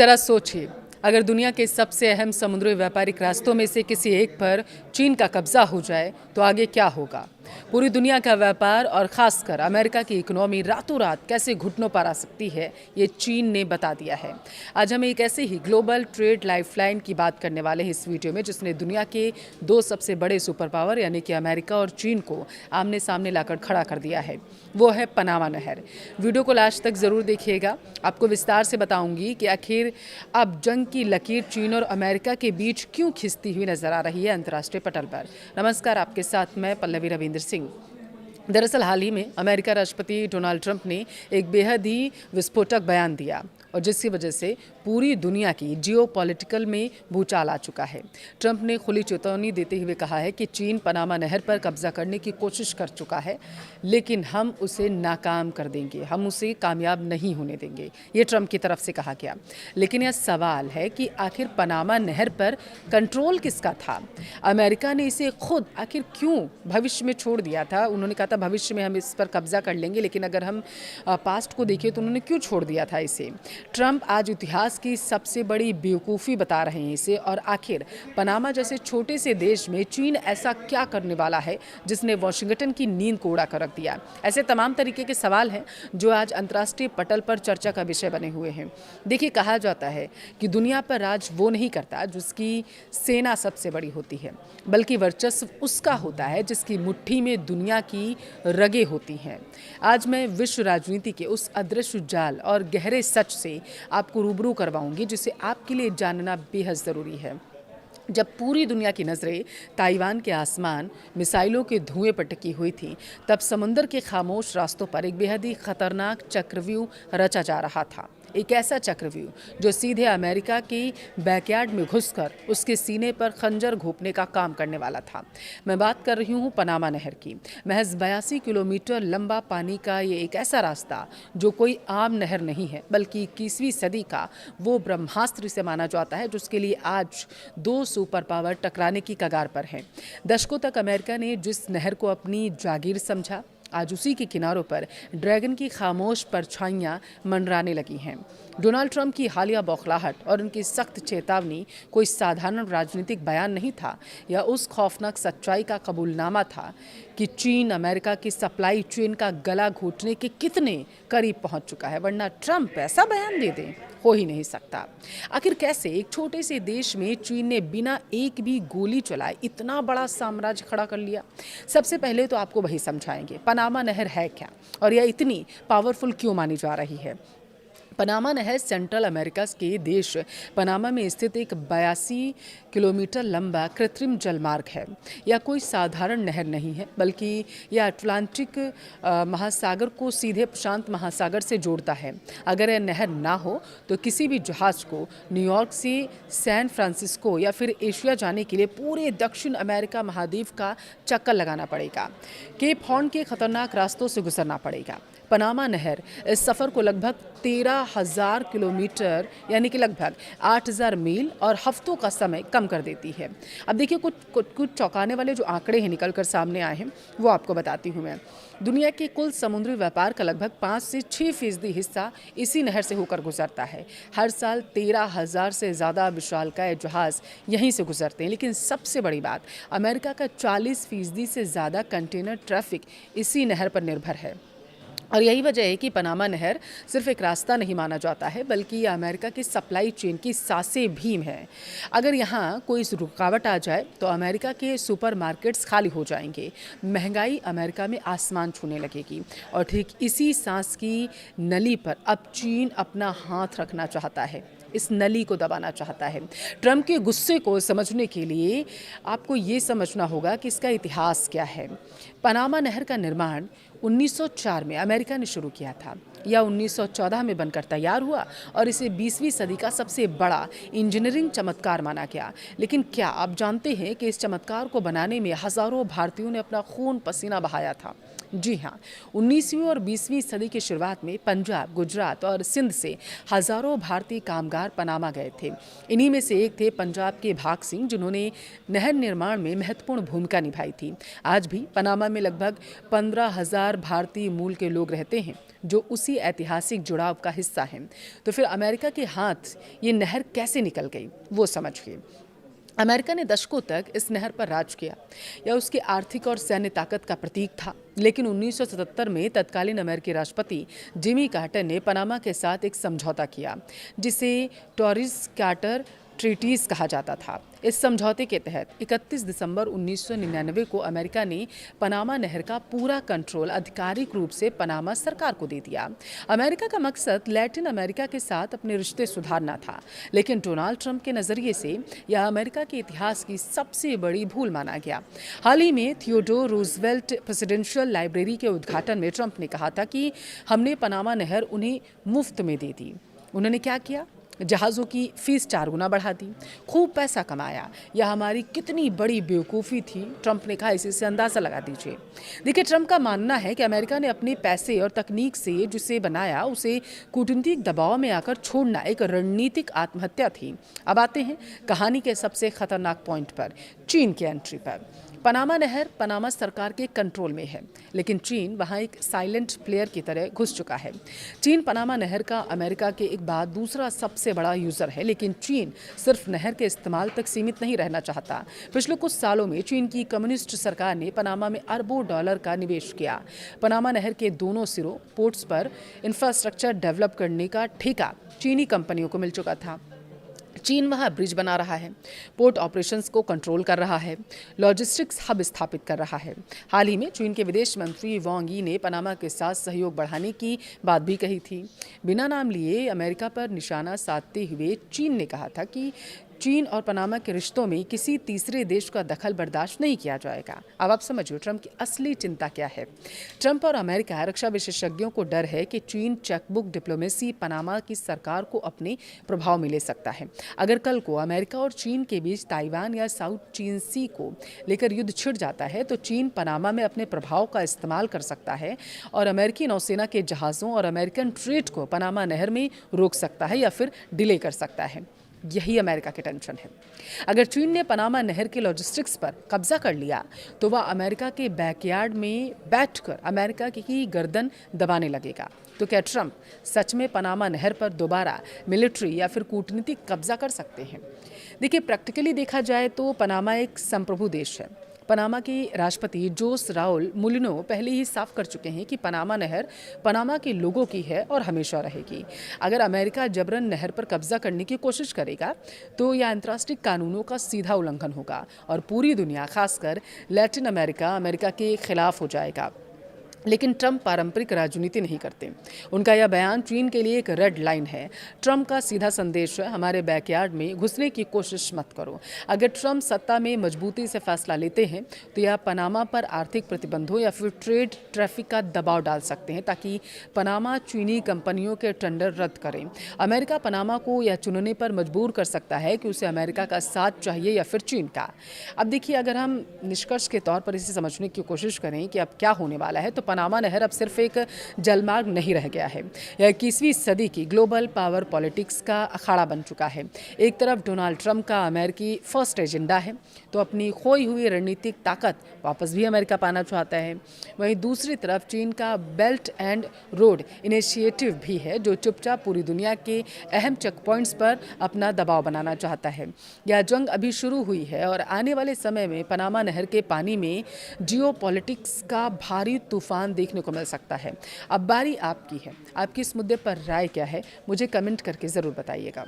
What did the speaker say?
ज़रा सोचिए, अगर दुनिया के सबसे अहम समुद्री व्यापारिक रास्तों में से किसी एक पर चीन का कब्जा हो जाए तो आगे क्या होगा। पूरी दुनिया का व्यापार और खासकर अमेरिका की इकोनॉमी रातों रात कैसे घुटनों पर आ सकती है, ये चीन ने बता दिया है। आज हम एक ऐसे ही ग्लोबल ट्रेड लाइफलाइन की बात करने वाले हैं इस वीडियो में, जिसने दुनिया के दो सबसे बड़े सुपर पावर यानी कि अमेरिका और चीन को आमने सामने लाकर खड़ा कर दिया है। वो है पनामा नहर। वीडियो को लास्ट तक ज़रूर देखिएगा। आपको विस्तार से बताऊंगी कि आखिर अब जंग की लकीर चीन और अमेरिका के बीच क्यों खिंचती हुई नजर आ रही है अंतर्राष्ट्रीय पटल पर। नमस्कार, आपके साथ मैं पल्लवी रविंद्र सिंह। दरअसल हाल ही में अमेरिका राष्ट्रपति डोनाल्ड ट्रंप ने एक बेहद ही विस्फोटक बयान दिया और जिसकी वजह से पूरी दुनिया की जियोपॉलिटिकल में भूचाल आ चुका है। ट्रंप ने खुली चेतावनी देते हुए कहा है कि चीन पनामा नहर पर कब्जा करने की कोशिश कर चुका है, लेकिन हम उसे नाकाम कर देंगे, हम उसे कामयाब नहीं होने देंगे। ये ट्रंप की तरफ से कहा गया। लेकिन यह सवाल है कि आखिर पनामा नहर पर कंट्रोल किसका था। अमेरिका ने इसे खुद आखिर क्यों भविष्य में छोड़ दिया था। उन्होंने कहा था भविष्य में हम इस पर कब्जा कर लेंगे, लेकिन अगर हम पास्ट को देखें तो उन्होंने क्यों छोड़ दिया था इसे। ट्रंप आज इतिहास की सबसे बड़ी बेवकूफ़ी बता रहे हैं इसे। और आखिर पनामा जैसे छोटे से देश में चीन ऐसा क्या करने वाला है जिसने वॉशिंगटन की नींद को उड़ा कर रख दिया। ऐसे तमाम तरीके के सवाल हैं जो आज अंतर्राष्ट्रीय पटल पर चर्चा का विषय बने हुए हैं। देखिए, कहा जाता है कि दुनिया पर राज वो नहीं करता जिसकी सेना सबसे बड़ी होती है, बल्कि वर्चस्व उसका होता है जिसकी मुट्ठी में दुनिया की रगें होती हैं। आज मैं विश्व राजनीति के उस अदृश्य जाल और गहरे सच से आपको रूबरू करवाऊंगी जिसे आपके लिए जानना बेहद ज़रूरी है। जब पूरी दुनिया की नज़रें ताइवान के आसमान मिसाइलों के धुएं पर टिकी हुई थी, तब समुंदर के खामोश रास्तों पर एक बेहद ही खतरनाक चक्रव्यूह रचा जा रहा था। एक ऐसा चक्रव्यूह जो सीधे अमेरिका की बैकयार्ड में घुसकर उसके सीने पर खंजर घोंपने का काम करने वाला था। मैं बात कर रही हूँ पनामा नहर की। महज 82 किलोमीटर लंबा पानी का ये एक ऐसा रास्ता जो कोई आम नहर नहीं है, बल्कि 21वीं सदी का वो ब्रह्मास्त्र से माना जाता है जिसके लिए आज दो सुपर पावर टकराने की कगार पर हैं। दशकों तक अमेरिका ने जिस नहर को अपनी जागीर समझा, आज उसी के किनारों पर ड्रैगन की खामोश परछाइयां मंडराने लगी हैं। डोनाल्ड ट्रंप की हालिया बौखलाहट और उनकी सख्त चेतावनी कोई साधारण राजनीतिक बयान नहीं था, यह उस खौफनाक सच्चाई का कबूलनामा था कि चीन अमेरिका की सप्लाई चेन का गला घोटने के कितने करीब पहुंच चुका है। वरना ट्रंप ऐसा बयान दे दे, हो ही नहीं सकता। आखिर कैसे एक छोटे से देश में चीन ने बिना एक भी गोली चलाए इतना बड़ा साम्राज्य खड़ा कर लिया। सबसे पहले तो आपको वही समझाएंगे पनामा नहर है क्या और यह इतनी पावरफुल क्यों मानी जा रही है। पनामा नहर सेंट्रल अमेरिका के देश पनामा में स्थित एक 82 किलोमीटर लंबा कृत्रिम जलमार्ग है। यह कोई साधारण नहर नहीं है, बल्कि यह अटलांटिक महासागर को सीधे प्रशांत महासागर से जोड़ता है। अगर यह नहर ना हो तो किसी भी जहाज़ को न्यूयॉर्क से सैन फ्रांसिस्को या फिर एशिया जाने के लिए पूरे दक्षिण अमेरिका महाद्वीप का चक्कर लगाना पड़ेगा। केप हॉर्न के खतरनाक रास्तों से गुजरना पड़ेगा। पनामा नहर इस सफ़र को लगभग 13,000 किलोमीटर यानी कि लगभग 8,000 मील और हफ्तों का समय कम कर देती है। अब देखिए, कुछ चौंकाने वाले जो आंकड़े हैं निकल कर सामने आए हैं वो आपको बताती हूँ मैं। दुनिया के कुल समुद्री व्यापार का लगभग 5 से 6% हिस्सा इसी नहर से होकर गुजरता है। हर साल 13,000 से ज़्यादा विशालकाय जहाज़ यहीं से गुजरते हैं। लेकिन सबसे बड़ी बात, अमेरिका का 40% से ज़्यादा कंटेनर ट्रैफिक इसी नहर पर निर्भर है। और यही वजह है कि पनामा नहर सिर्फ एक रास्ता नहीं माना जाता है, बल्कि ये अमेरिका की सप्लाई चेन की सांसें भीम है। अगर यहाँ कोई रुकावट आ जाए तो अमेरिका के सुपरमार्केट्स खाली हो जाएंगे, महंगाई अमेरिका में आसमान छूने लगेगी। और ठीक इसी सांस की नली पर अब चीन अपना हाथ रखना चाहता है, इस नली को दबाना चाहता है। ट्रंप के गुस्से को समझने के लिए आपको ये समझना होगा कि इसका इतिहास क्या है। पनामा नहर का निर्माण 1904 में अमेरिका ने शुरू किया था। यह 1914 में बनकर तैयार हुआ और इसे 20वीं सदी का सबसे बड़ा इंजीनियरिंग चमत्कार माना गया। लेकिन क्या आप जानते हैं कि इस चमत्कार को बनाने में हज़ारों भारतीयों ने अपना खून पसीना बहाया था। जी हाँ, 19वीं और 20वीं सदी की शुरुआत में पंजाब, गुजरात और सिंध से हजारों भारतीय कामगार पनामा गए थे। इन्हीं में से एक थे पंजाब के भाग सिंह, जिन्होंने नहर निर्माण में महत्वपूर्ण भूमिका निभाई थी। आज भी पनामा में लगभग 15,000 भारतीय मूल के लोग रहते हैं, जो उसी ऐतिहासिक जुड़ाव का हिस्सा हैं। तो फिर अमेरिका के हाथ ये नहर कैसे निकल गई, वो समझिए। अमेरिका ने दशकों तक इस नहर पर राज किया। यह उसकी आर्थिक और सैन्य ताकत का प्रतीक था। लेकिन 1977 में तत्कालीन अमेरिकी राष्ट्रपति जिमी कार्टर ने पनामा के साथ एक समझौता किया, जिसे टॉरिस कार्टर ट्रीटीज कहा जाता था। इस समझौते के तहत 31 दिसंबर 1999 को अमेरिका ने पनामा नहर का पूरा कंट्रोल आधिकारिक रूप से पनामा सरकार को दे दिया। अमेरिका का मकसद लैटिन अमेरिका के साथ अपने रिश्ते सुधारना था, लेकिन डोनाल्ड ट्रंप के नज़रिए से यह अमेरिका के इतिहास की सबसे बड़ी भूल माना गया। हाल ही में थियोडोर रूजवेल्ट प्रेसिडेंशियल लाइब्रेरी के उद्घाटन में ट्रंप ने कहा था कि हमने पनामा नहर उन्हें मुफ्त में दे दी। उन्होंने क्या किया? जहाज़ों की फीस 4 गुना बढ़ा दी, खूब पैसा कमाया। यह हमारी कितनी बड़ी बेवकूफ़ी थी, ट्रंप ने कहा। इसी से अंदाज़ा लगा दीजिए। देखिए, ट्रंप का मानना है कि अमेरिका ने अपने पैसे और तकनीक से जिसे बनाया, उसे कूटनीतिक दबाव में आकर छोड़ना एक रणनीतिक आत्महत्या थी। अब आते हैं कहानी के सबसे खतरनाक पॉइंट पर, चीन की एंट्री पर। पनामा नहर पनामा सरकार के कंट्रोल में है, लेकिन चीन वहां एक साइलेंट प्लेयर की तरह घुस चुका है। चीन पनामा नहर का अमेरिका के एक बाद दूसरा सबसे बड़ा यूजर है, लेकिन चीन सिर्फ नहर के इस्तेमाल तक सीमित नहीं रहना चाहता। पिछले कुछ सालों में चीन की कम्युनिस्ट सरकार ने पनामा में अरबों डॉलर का निवेश किया। पनामा नहर के दोनों सिरों पोर्ट्स पर इंफ्रास्ट्रक्चर डेवलप करने का ठेका चीनी कंपनियों को मिल चुका था। चीन वहाँ ब्रिज बना रहा है, पोर्ट ऑपरेशंस को कंट्रोल कर रहा है, लॉजिस्टिक्स हब स्थापित कर रहा है। हाल ही में चीन के विदेश मंत्री वांग यी ने पनामा के साथ सहयोग बढ़ाने की बात भी कही थी। बिना नाम लिए अमेरिका पर निशाना साधते हुए चीन ने कहा था कि चीन और पनामा के रिश्तों में किसी तीसरे देश का दखल बर्दाश्त नहीं किया जाएगा। अब आप समझिए ट्रंप की असली चिंता क्या है। ट्रंप और अमेरिका रक्षा विशेषज्ञों को डर है कि चीन चेकबुक डिप्लोमेसी पनामा की सरकार को अपने प्रभाव में ले सकता है। अगर कल को अमेरिका और चीन के बीच ताइवान या साउथ चीन सी को लेकर युद्ध छिड़ जाता है, तो चीन पनामा में अपने प्रभाव का इस्तेमाल कर सकता है और अमेरिकी नौसेना के जहाज़ों और अमेरिकन ट्रेड को पनामा नहर में रोक सकता है या फिर डिले कर सकता है। यही अमेरिका की टेंशन है। अगर चीन ने पनामा नहर के लॉजिस्टिक्स पर कब्जा कर लिया, तो वह अमेरिका के बैकयार्ड में बैठकर अमेरिका की गर्दन दबाने लगेगा। तो क्या ट्रंप सच में पनामा नहर पर दोबारा मिलिट्री या फिर कूटनीतिक कब्जा कर सकते हैं? देखिए, प्रैक्टिकली देखा जाए तो पनामा एक संप्रभु देश है। पनामा के राष्ट्रपति जोस राउल मुलिनो पहले ही साफ कर चुके हैं कि पनामा नहर पनामा के लोगों की है और हमेशा रहेगी। अगर अमेरिका जबरन नहर पर कब्जा करने की कोशिश करेगा, तो यह अंतर्राष्ट्रीय कानूनों का सीधा उल्लंघन होगा और पूरी दुनिया, खासकर लैटिन अमेरिका, अमेरिका के खिलाफ हो जाएगा। लेकिन ट्रंप पारंपरिक राजनीति नहीं करते। उनका यह बयान चीन के लिए एक रेड लाइन है। ट्रंप का सीधा संदेश है, हमारे बैकयार्ड में घुसने की कोशिश मत करो। अगर ट्रंप सत्ता में मजबूती से फैसला लेते हैं, तो यह पनामा पर आर्थिक प्रतिबंधों या फिर ट्रेड ट्रैफिक का दबाव डाल सकते हैं, ताकि पनामा चीनी कंपनियों के टेंडर रद्द करें। अमेरिका पनामा को यह चुनने पर मजबूर कर सकता है कि उसे अमेरिका का साथ चाहिए या फिर चीन का। अब देखिए, अगर हम निष्कर्ष के तौर पर इसे समझने की कोशिश करें कि अब क्या होने वाला है, तो पनामा नहर अब सिर्फ एक जलमार्ग नहीं रह गया है। यह 21वीं सदी की ग्लोबल पावर पॉलिटिक्स का अखाड़ा बन चुका है। एक तरफ डोनाल्ड ट्रंप का अमेरिकी फर्स्ट एजेंडा है, तो अपनी खोई हुई रणनीतिक ताकत वापस भी अमेरिका पाना चाहता है। वहीं दूसरी तरफ चीन का बेल्ट एंड रोड इनिशिएटिव भी है, जो चुपचाप पूरी दुनिया के अहम चेक पॉइंट्स पर अपना दबाव बनाना चाहता है। यह जंग अभी शुरू हुई है और आने वाले समय में पनामा नहर के पानी में जियोपॉलिटिक्स का भारी तूफान देखने को मिल सकता है। अब बारी आपकी है। आपकी इस मुद्दे पर राय क्या है, मुझे कमेंट करके ज़रूर बताइएगा।